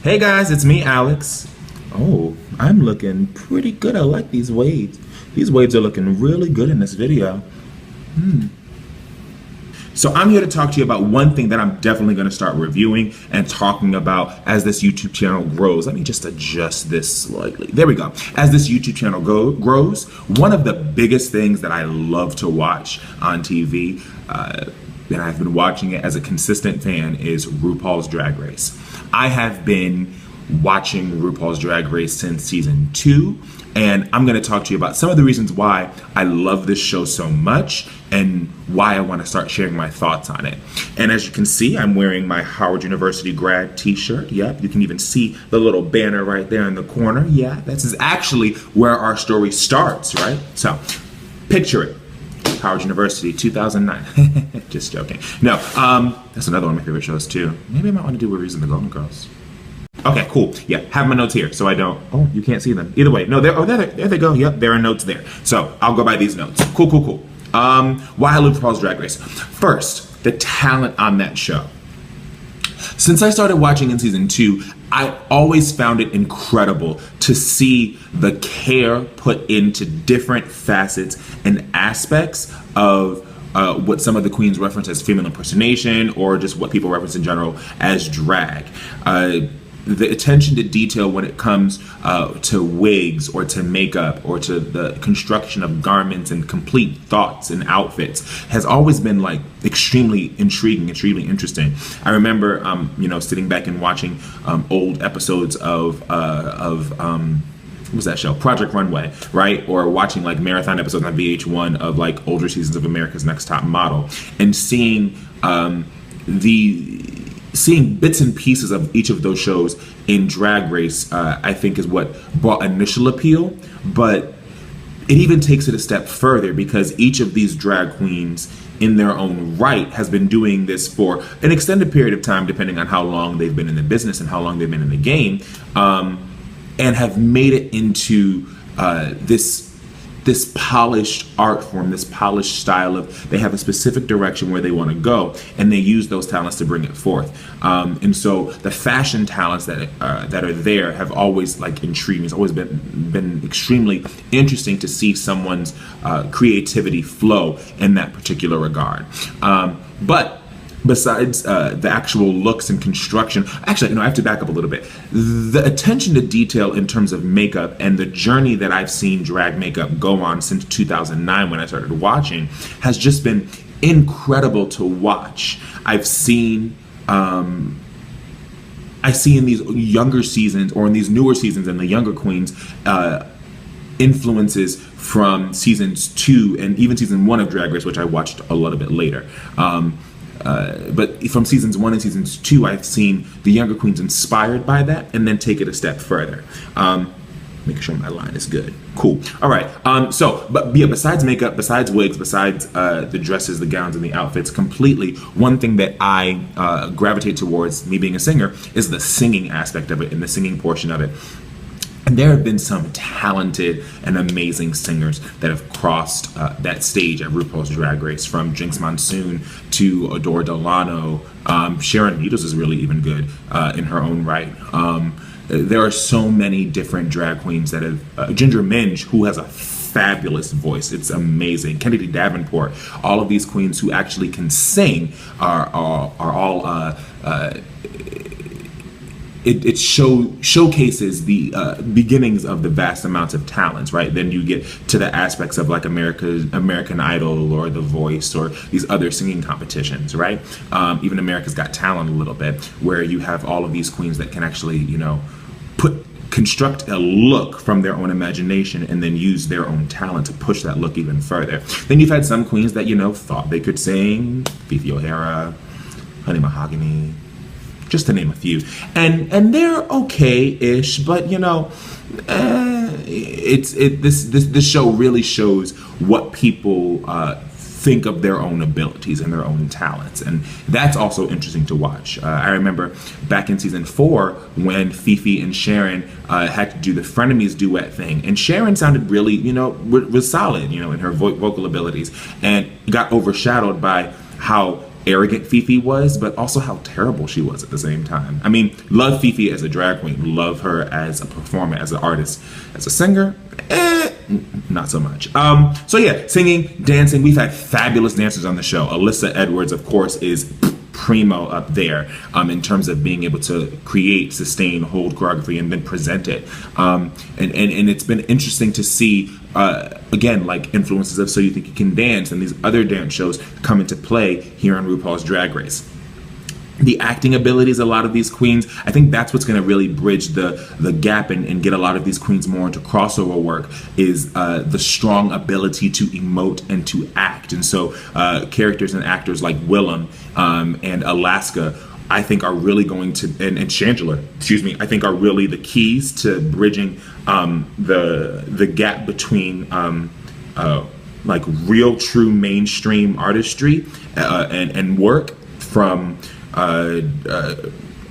Hey guys, it's me, Alex. Oh, I'm looking pretty good. I like these waves. These waves are looking really good in this video. So I'm here to talk to you about one thing that I'm definitely going to start reviewing and talking about as this YouTube channel grows. Let me just adjust this slightly. There we go. As this YouTube channel grows, one of the biggest things that I love to watch on TV, and I've been watching it as a consistent fan, is RuPaul's Drag Race. I have been watching RuPaul's Drag Race since season 2, and I'm going to talk to you about some of the reasons why I love this show so much and why I want to start sharing my thoughts on it. And as you can see, I'm wearing my Howard University grad t-shirt. Yep, you can even see the little banner right there in the corner. Yeah, this is actually where our story starts, right? So picture it. Howard University, 2009. Just joking. No, that's another one of my favorite shows too. Maybe I might want to do reviews of the Golden Girls. Okay, cool. Yeah, have my notes here so I don't. Oh, you can't see them. Either way, no, there they go. Yep, there are notes there. So I'll go by these notes. Cool. Why I love RuPaul's Drag Race. First, the talent on that show. Since I started watching in season 2, I always found it incredible to see the care put into different facets and aspects of what some of the queens reference as female impersonation, or just what people reference in general as drag. The attention to detail when it comes to wigs or to makeup or to the construction of garments and complete thoughts and outfits has always been like extremely intriguing, extremely interesting. I remember, sitting back and watching old episodes of what was that show? Project Runway, right? Or watching like marathon episodes on VH1 of like older seasons of America's Next Top Model, and seeing bits and pieces of each of those shows in Drag Race, I think is what brought initial appeal. But it even takes it a step further, because each of these drag queens in their own right has been doing this for an extended period of time, depending on how long they've been in the business and how long they've been in the game, and have made it into this polished art form, this polished style of, they have a specific direction where they want to go, and they use those talents to bring it forth. And so the fashion talents that are there have always like intrigued me. It's always been extremely interesting to see someone's creativity flow in that particular regard. But besides the actual looks and construction, actually, I have to back up a little bit. The attention to detail in terms of makeup and the journey that I've seen drag makeup go on since 2009 when I started watching has just been incredible to watch. I've seen in these younger seasons, or in these newer seasons and the younger queens, influences from seasons 2 and even season 1 of Drag Race, which I watched a little bit later. But from seasons 1 and seasons 2, I've seen the younger queens inspired by that and then take it a step further. Making sure my line is good. Cool. All right. Besides makeup, besides wigs, besides the dresses, the gowns, and the outfits, completely, one thing that I gravitate towards, me being a singer, is the singing aspect of it and the singing portion of it. And there have been some talented and amazing singers that have crossed that stage at RuPaul's Drag Race, from Jinx Monsoon to Adore Delano. Sharon Needles is really even good in her own right. There are so many different drag queens that have, Ginger Minge, who has a fabulous voice. It's amazing. Kennedy Davenport. All of these queens who actually can sing are all it showcases the beginnings of the vast amounts of talents, right? Then you get to the aspects of like American Idol or The Voice or these other singing competitions, right? Even America's Got Talent a little bit, where you have all of these queens that can actually, construct a look from their own imagination and then use their own talent to push that look even further. Then you've had some queens that, thought they could sing, Fifi O'Hara, Honey Mahogany, just to name a few, and they're okay-ish, but this show really shows what people think of their own abilities and their own talents, and that's also interesting to watch. I remember back in season 4 when Fifi and Sharon had to do the Frenemies duet thing, and Sharon sounded really, was solid, in her vocal abilities, and got overshadowed by how arrogant Fifi was, but also how terrible she was at the same time. I mean, love Fifi as a drag queen, love her as a performer, as an artist. As a singer, not so much. So yeah, singing, dancing. We've had fabulous dancers on the show. Alyssa Edwards, of course, is primo up there in terms of being able to create, sustain, hold choreography, and then present it. And it's been interesting to see, again, like influences of So You Think You Can Dance and these other dance shows come into play here on RuPaul's Drag Race. The acting abilities, a lot of these queens, I think that's what's going to really bridge the gap and get a lot of these queens more into crossover work, is the strong ability to emote and to act. And so characters and actors like Willem and Alaska, I think are really going to, and Chandler, I think are really the keys to bridging the gap between like real true mainstream artistry and work from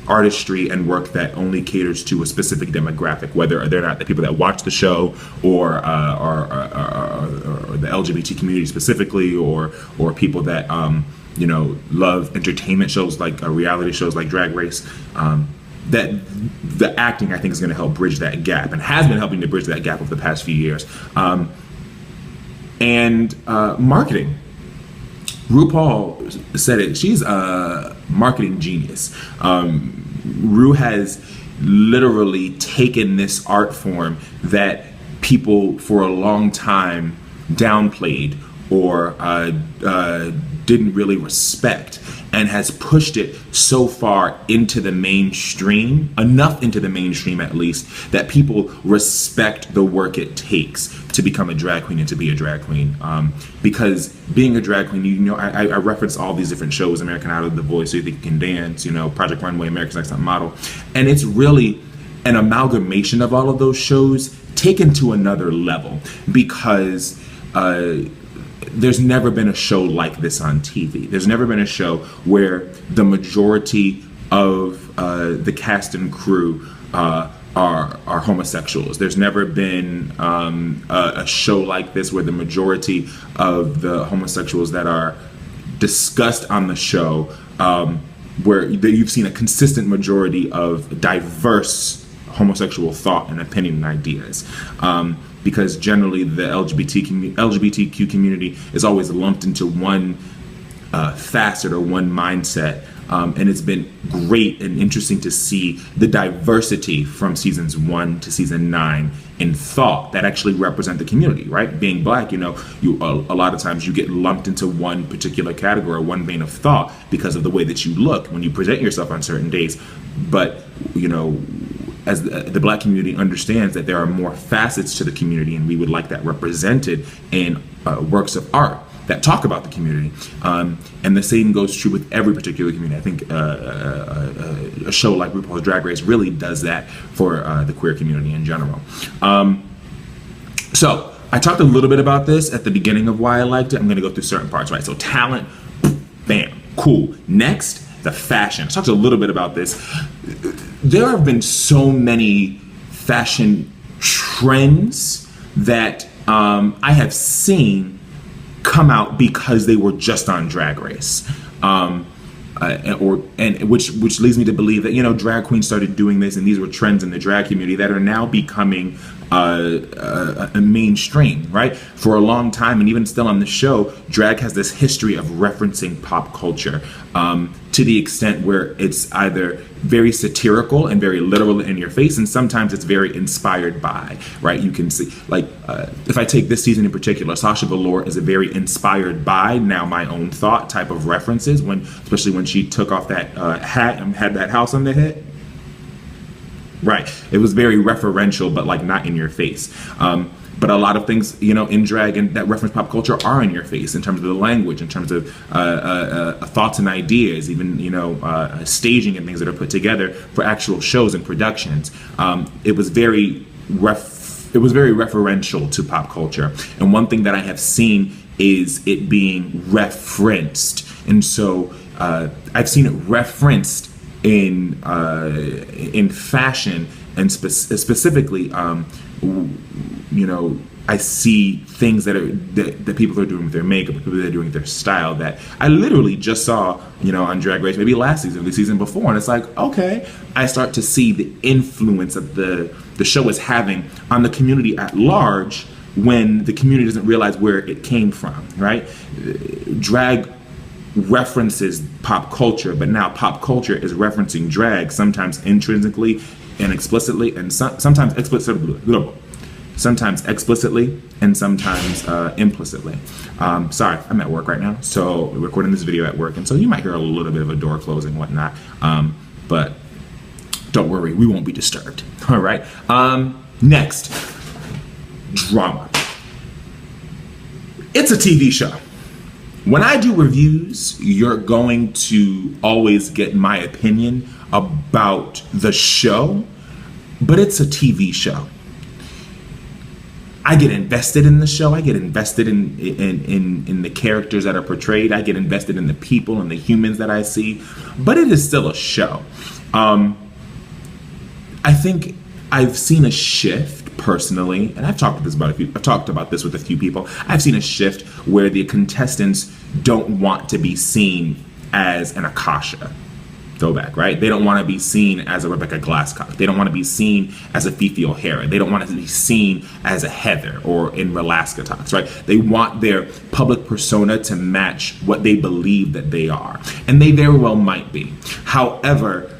artistry and work that only caters to a specific demographic, whether they're not the people that watch the show or the LGBT community specifically, or people that love entertainment shows like reality shows like Drag Race. That the acting, I think, is going to help bridge that gap, and has been helping to bridge that gap over the past few years. And marketing. RuPaul said it. She's a marketing genius. Ru has literally taken this art form that people for a long time downplayed or didn't really respect, and has pushed it so far into the mainstream, enough into the mainstream at least, that people respect the work it takes to become a drag queen and to be a drag queen. Because being a drag queen, I reference all these different shows: American Idol, The Voice, So You Think You Can Dance, Project Runway, America's Next Top Model, and it's really an amalgamation of all of those shows taken to another level, because there's never been a show like this on TV. There's never been a show where the majority of the cast and crew are homosexuals. There's never been a show like this where the majority of the homosexuals that are discussed on the show, where you've seen a consistent majority of diverse homosexual thought and opinion and ideas. Because generally the LGBTQ community is always lumped into one facet or one mindset. And it's been great and interesting to see the diversity from seasons 1 to season 9 in thought that actually represent the community, right? Being Black, a lot of times you get lumped into one particular category or one vein of thought because of the way that you look when you present yourself on certain days. But, as the Black community understands that there are more facets to the community, and we would like that represented in works of art that talk about the community. And the same goes true with every particular community. I think a show like RuPaul's Drag Race really does that for the queer community in general. So I talked a little bit about this at the beginning of why I liked it. I'm going to go through certain parts, right? So talent, bam, cool. Next, the fashion. I talked a little bit about this. There have been so many fashion trends that I have seen come out because they were just on Drag Race, which leads me to believe that drag queens started doing this, and these were trends in the drag community that are now becoming a mainstream, right? For a long time, and even still on the show, drag has this history of referencing pop culture to the extent where it's either very satirical and very literal in your face, and sometimes it's very inspired by, right? You can see, like, if I take this season in particular, Sasha Velour is a very inspired by Now My Own Thought type of references, especially when she took off that hat and had that house on the head. Right. It was very referential, but like not in your face. But a lot of things, in drag and that reference pop culture are in your face in terms of the language, in terms of thoughts and ideas, even, staging and things that are put together for actual shows and productions. It was very referential to pop culture. And one thing that I have seen is it being referenced. And so I've seen it referenced in fashion, and specifically I see things that people are doing with their makeup, people that are doing with their style that I literally just saw, on Drag Race, maybe last season, the season before, and it's like, okay, I start to see the influence that the show is having on the community at large when the community doesn't realize where it came from, right? Drag references pop culture, but now pop culture is referencing drag, sometimes intrinsically and explicitly, and sometimes explicitly. Sometimes explicitly and sometimes implicitly. Sorry, I'm at work right now, so we're recording this video at work, and so you might hear a little bit of a door closing and whatnot, but don't worry, we won't be disturbed. All right. Next, drama. It's a TV show. When I do reviews, you're going to always get my opinion about the show, but it's a TV show. I get invested in the show. I get invested in the characters that are portrayed. I get invested in the people and the humans that I see. But it is still a show. I think I've seen a shift personally, and I've talked about this with a few people. I've seen a shift where the contestants don't want to be seen as an Akasha throwback, right? They don't want to be seen as a Rebecca Glasscock. They don't want to be seen as a Fifi O'Hara. They don't want to be seen as a Heather or in Relaska Talks, right? They want their public persona to match what they believe that they are. And they very well might be. However,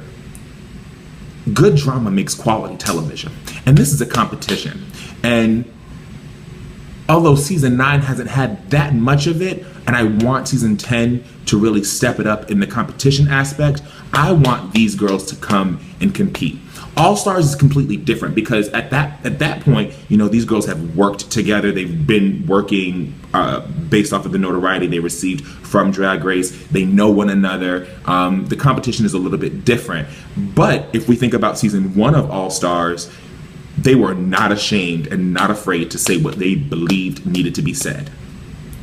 good drama makes quality television. And this is a competition. And although season 9 hasn't had that much of it, and I want season 10 to really step it up in the competition aspect, I want these girls to come and compete. All Stars is completely different because at that point, these girls have worked together. They've been working based off of the notoriety they received from Drag Race. They know one another. The competition is a little bit different. But if we think about season 1 of All Stars, they were not ashamed and not afraid to say what they believed needed to be said,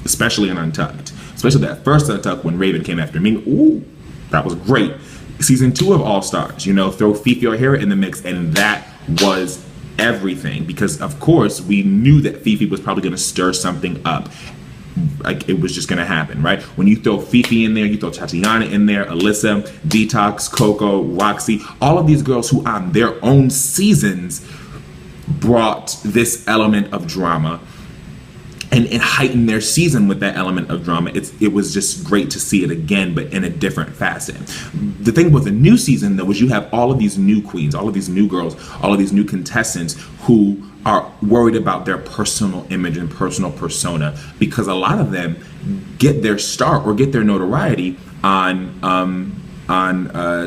especially in Untucked. Especially that first Untucked when Raven came after me. Ooh, that was great. Season 2 of All Stars, throw Fifi O'Hara in the mix, and that was everything. Because, of course, we knew that Fifi was probably going to stir something up. Like, it was just going to happen, right? When you throw Fifi in there, you throw Tatiana in there, Alyssa, Detox, Coco, Roxy, all of these girls who on their own seasons brought this element of drama and heightened their season with that element of drama. It was just great to see it again, but in a different facet. The thing with the new season, though, is you have all of these new queens, all of these new girls, all of these new contestants who are worried about their personal image and personal persona, because a lot of them get their start or get their notoriety on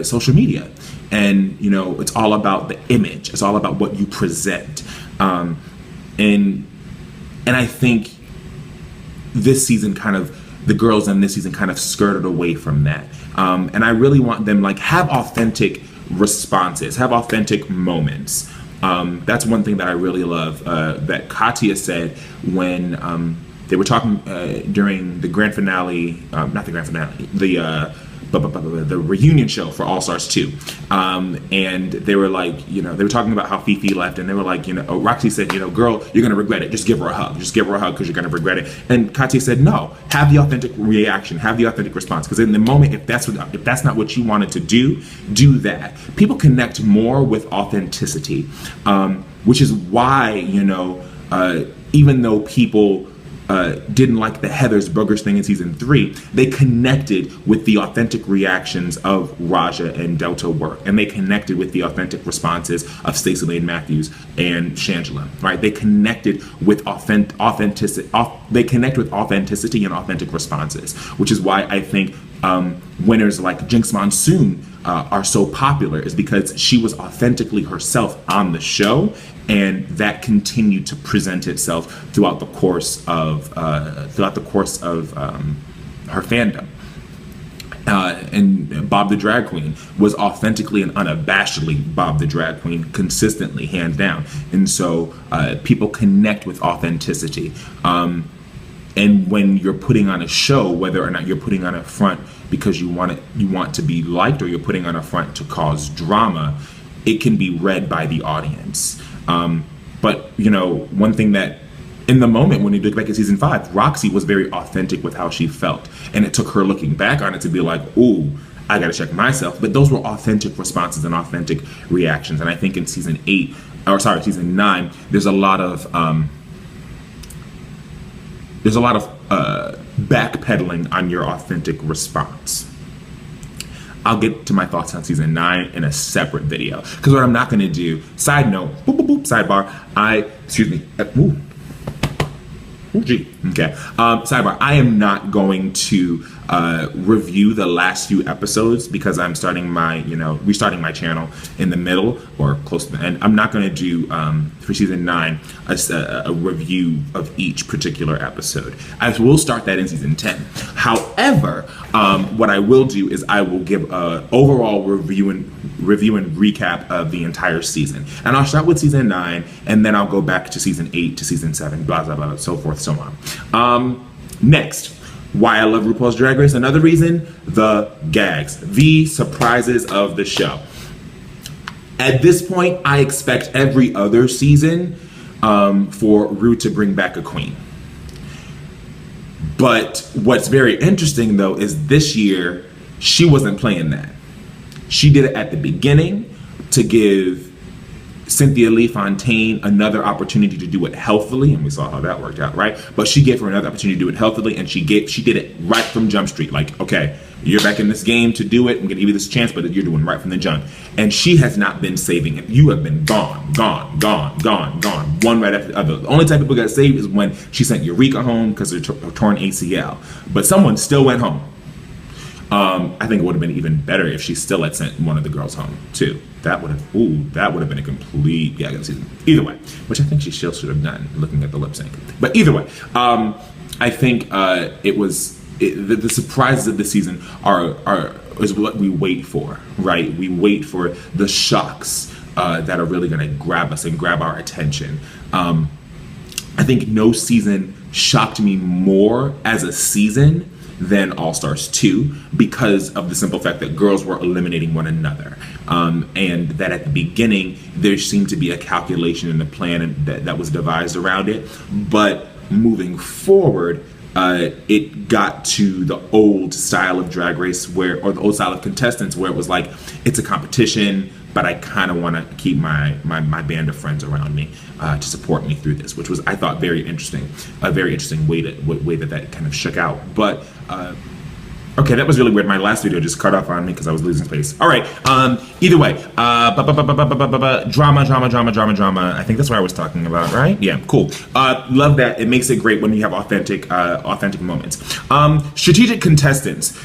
social media. And, it's all about the image. It's all about what you present. And I think this season the girls in this season kind of skirted away from that. And I really want them have authentic responses, have authentic moments. That's one thing that I really love that Katya said when they were talking during the grand finale, not the grand finale, the reunion show for All Stars 2. And they were they were talking about how Fifi left, and they were Roxy said, girl, you're going to regret it. Just give her a hug. Just give her a hug because you're going to regret it. And Katya said, no, have the authentic reaction, have the authentic response. Because in the moment, if that's not what you wanted to do that. People connect more with authenticity, which is why, even though people didn't like the Heather's Boogers thing in season 3, they connected with the authentic reactions of Raja and Delta Work, and they connected with the authentic responses of Stacey Lane Matthews and Shangela, right? They connected with authenticity. They connect with authenticity and authentic responses, which is why I think winners like Jinx Monsoon are so popular, is because she was authentically herself on the show, and that continued to present itself throughout the course of her fandom. And Bob the Drag Queen was authentically and unabashedly Bob the Drag Queen, consistently, hands down. And so people connect with authenticity. And when you're putting on a show, whether or not you're putting on a front because you want to be liked, or you're putting on a front to cause drama, it can be read by the audience. But one thing that in the moment when you look back at season 5, Roxy was very authentic with how she felt. And it took her looking back on it to be like, ooh, I gotta check myself. But those were authentic responses and authentic reactions. And I think in season 9, there's a lot of backpedaling on your authentic response. I'll get to my thoughts on season 9 in a separate video. Because what I'm not gonna do, side note, boop, boop, boop, sidebar, sidebar, I am not going to review the last few episodes because I'm restarting my channel in the middle or close to the end. I'm not going to do, for season 9, a review of each particular episode. I will start that in season 10. However, what I will do is I will give an overall review and recap of the entire season. And I'll start with season 9, and then I'll go back to season 8 to season 7, blah, blah, blah, so forth, so on. Next, why I love RuPaul's Drag Race. Another reason, the gags, the surprises of the show. At this point, I expect every other season for Ru to bring back a queen. But what's very interesting, though, is this year, she wasn't playing that. She did it at the beginning to give Cynthia Lee Fontaine another opportunity to do it healthily, and we saw how that worked out, right? But she gave her another opportunity to do it healthily, and she did it right from Jump Street. Like, okay, you're back in this game to do it. I'm gonna give you this chance, but you're doing right from the jump. And she has not been saving it. You have been gone, one right after the other. The only time people got saved is when she sent Eureka home because of her torn ACL. But someone still went home. I think it would have been even better if she still had sent one of the girls home too. That would have been a complete season. Either way, which I think she still should have done, looking at the lip sync. But either way, I think the surprises of the season is what we wait for, right? We wait for the shocks that are really going to grab us and grab our attention. I think no season shocked me more as a season than All Stars 2 because of the simple fact that girls were eliminating one another. And that at the beginning, there seemed to be a calculation and a plan that was devised around it. But moving forward, it got to the old style of Drag Race or the old style of contestants where it was like, it's a competition, but I kind of want to keep my band of friends around me to support me through this, which was, I thought, very interesting. A very interesting way that kind of shook out. But okay, that was really weird. My last video just cut off on me because I was losing space. All right. Either way, drama. I think that's what I was talking about, right? Yeah, cool. Love that. It makes it great when you have authentic moments. Strategic contestants.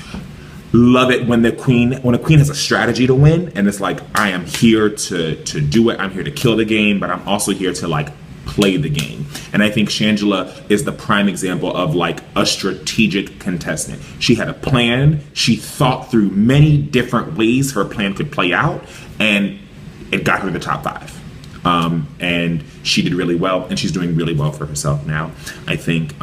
Love it when a queen has a strategy to win, and it's like, I am here to do it. I'm here to kill the game, but I'm also here to like play the game. And I think Shangela is the prime example of like a strategic contestant. She had a plan. She thought through many different ways her plan could play out, and it got her the top 5. And she did really well, and she's doing really well for herself now. I think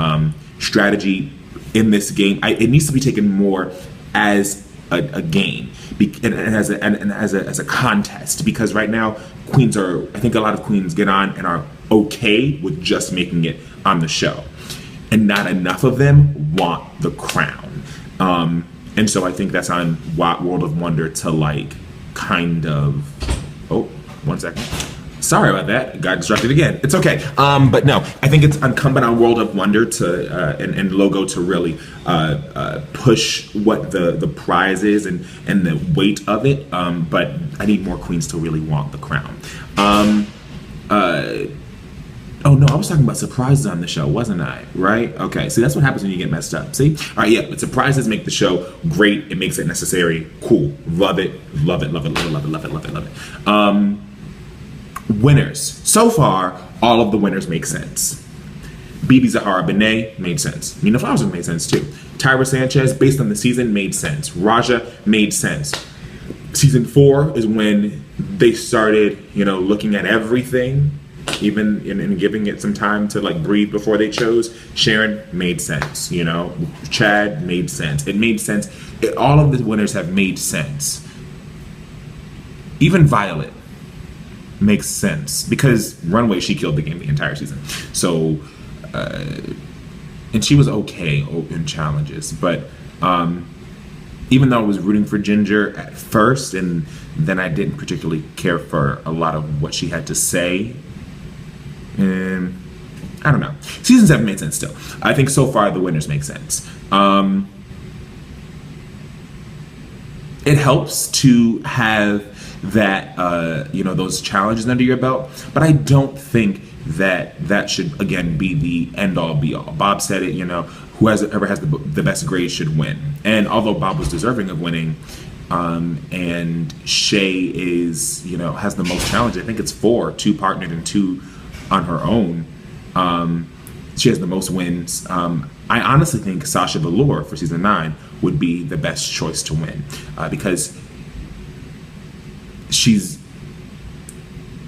strategy in this game, it needs to be taken more as a game and as a contest, because right now I think a lot of queens get on and are okay with just making it on the show, and not enough of them want the crown. And so I think that's on World of Wonder to like kind of, oh, 1 second. Sorry about that. Got distracted again. It's okay. But no, I think it's incumbent on World of Wonder to and Logo to really push what the prize is and the weight of it. But I need more queens to really want the crown. Oh no, I was talking about surprises on the show, wasn't I? Right? Okay, see, that's what happens when you get messed up. See? All right, yeah, but surprises make the show great. It makes it necessary. Cool. Love it. Winners. So far, all of the winners make sense. Bibi Zahara Benet made sense. Nina Flowers made sense too. Tyra Sanchez, based on the season, made sense. Raja made sense. Season 4 is when they started, looking at everything, even and giving it some time to like breathe before they chose. Sharon made sense. Chad made sense. It made sense. All of the winners have made sense. Even Violet makes sense because Runway, she killed the game the entire season. So and she was okay in challenges, but even though I was rooting for Ginger at first, and then I didn't particularly care for a lot of what she had to say, and I don't know. Season 7 made sense still. I think so far the winners make sense. It helps to have that, those challenges under your belt, but I don't think that should, again, be the end-all be-all. Bob said it, whoever has the best grade should win. And although Bob was deserving of winning, and Shay is, has the most challenges. I think it's 4, 2 partnered and 2 on her own. She has the most wins. I honestly think Sasha Velour for season 9 would be the best choice to win, because she's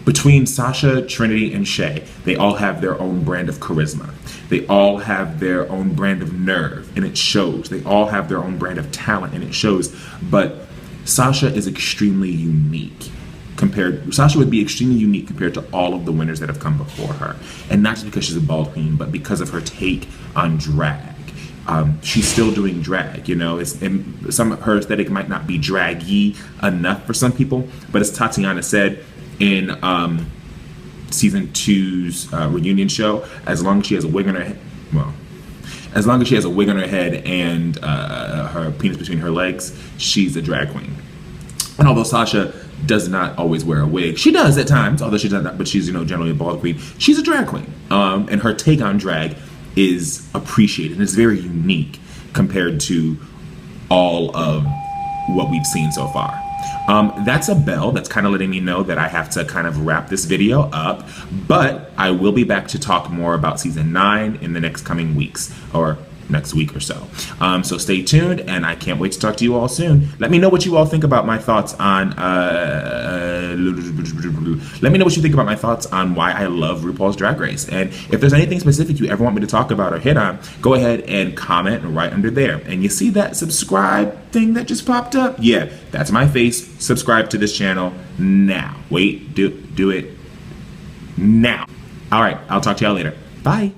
between Sasha, Trinity, and Shay. They all have their own brand of charisma. They all have their own brand of nerve, and it shows. They all have their own brand of talent, and it shows. But Sasha is extremely unique. Sasha would be extremely unique compared to all of the winners that have come before her. And not just because she's a bald queen, but because of her take on drag. She's still doing drag, her aesthetic might not be draggy enough for some people, but as Tatiana said in season 2's reunion show, as long as she has a wig on her head, as long as she has a wig on her head and her penis between her legs, she's a drag queen. And although Sasha does not always wear a wig, she does at times, although she does not, but she's generally a bald queen, she's a drag queen, and her take on drag is appreciated and it's very unique compared to all of what we've seen so far. That's a bell that's kind of letting me know that I have to kind of wrap this video up, but I will be back to talk more about season 9 in the next coming weeks, or next week or so. So stay tuned, and I can't wait to talk to you all soon. Let me know what you all think about my thoughts on let me know what you think about my thoughts on why I love RuPaul's Drag Race. And if there's anything specific you ever want me to talk about or hit on, go ahead and comment right under there. And you see that subscribe thing that just popped up? Yeah, that's my face. Subscribe to this channel now. Wait, do it now. All right, I'll talk to y'all later. Bye.